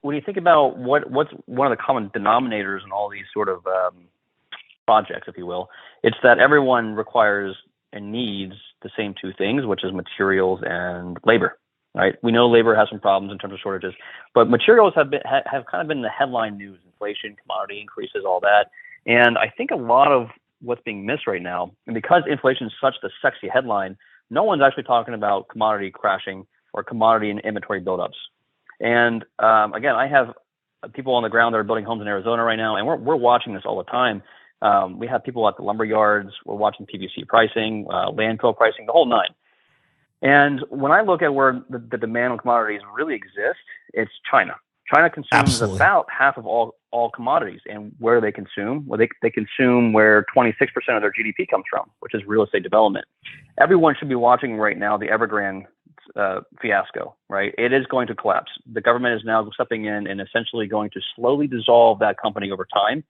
when you think about what's one of the common denominators in all these sort of projects, if you will, it's that everyone requires and needs the same two things, which is materials and labor. Right? We know labor has some problems in terms of shortages, but materials have kind of been the headline news: inflation, commodity increases, all that. And I think a lot of what's being missed right now, and because inflation is such the sexy headline, no one's actually talking about commodity crashing or commodity and inventory buildups. And again, I have people on the ground that are building homes in Arizona right now, and we're watching this all the time. We have people at the lumber yards. We're watching PVC pricing, landfill pricing, the whole nine. And when I look at where the demand on commodities really exists, it's China. China consumes about half of all commodities. And where do they consume? Well, they consume where 26% of their GDP comes from, which is real estate development. Everyone should be watching right now the Evergrande fiasco, right? It is going to collapse. The government is now stepping in and essentially going to slowly dissolve that company over time.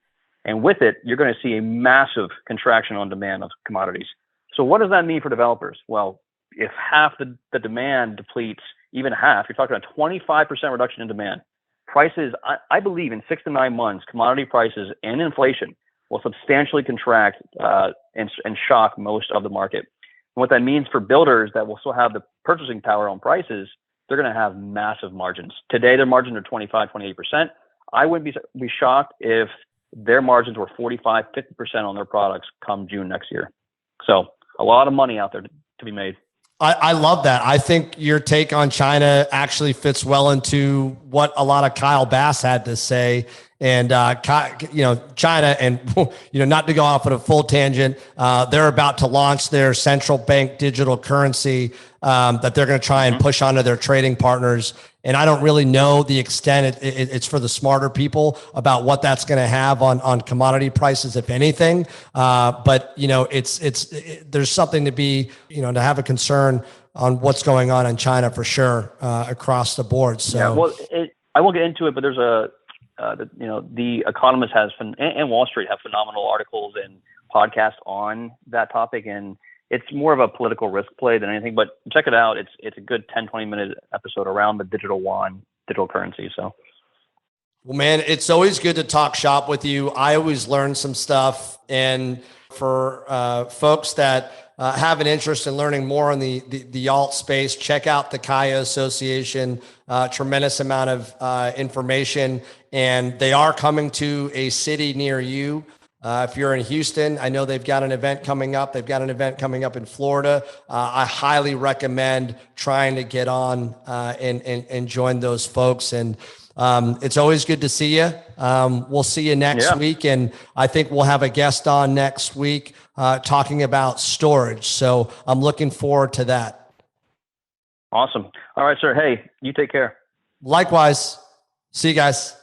And with it, you're going to see a massive contraction on demand of commodities. So what does that mean for developers? Well, if half the demand depletes, even half, you're talking about 25% reduction in demand. Prices, I believe in 6 to 9 months, commodity prices and inflation will substantially contract and shock most of the market. And what that means for builders that will still have the purchasing power on prices, they're going to have massive margins. Today, their margins are 25, 28%. I wouldn't be shocked if their margins were 45, 50% on their products come June next year. So a lot of money out there to be made. I love that. I think your take on China actually fits well into what a lot of Kyle Bass had to say. And, China, and, not to go off on a full tangent, they're about to launch their central bank digital currency that they're going to try and push onto their trading partners. And I don't really know the extent. It's for the smarter people about what that's going to have on commodity prices, if anything. But there's something to be, to have a concern on what's going on in China for sure across the board. So, yeah, well, I won't get into it, but there's the Economist and Wall Street have phenomenal articles and podcasts on that topic, and it's more of a political risk play than anything, but check it out. It's a good 10, 20-minute episode around the digital yuan, digital currency. So, well, man, it's always good to talk shop with you. I always learn some stuff. And for folks that have an interest in learning more on the alt space, check out the Kaya Association. Tremendous amount of information. And they are coming to a city near you. If you're in Houston, I know they've got an event coming up. They've got an event coming up in Florida. I highly recommend trying to get on and join those folks. And it's always good to see you. We'll see you next week. And I think we'll have a guest on next week talking about storage. So I'm looking forward to that. Awesome. All right, sir. Hey, you take care. Likewise. See you guys.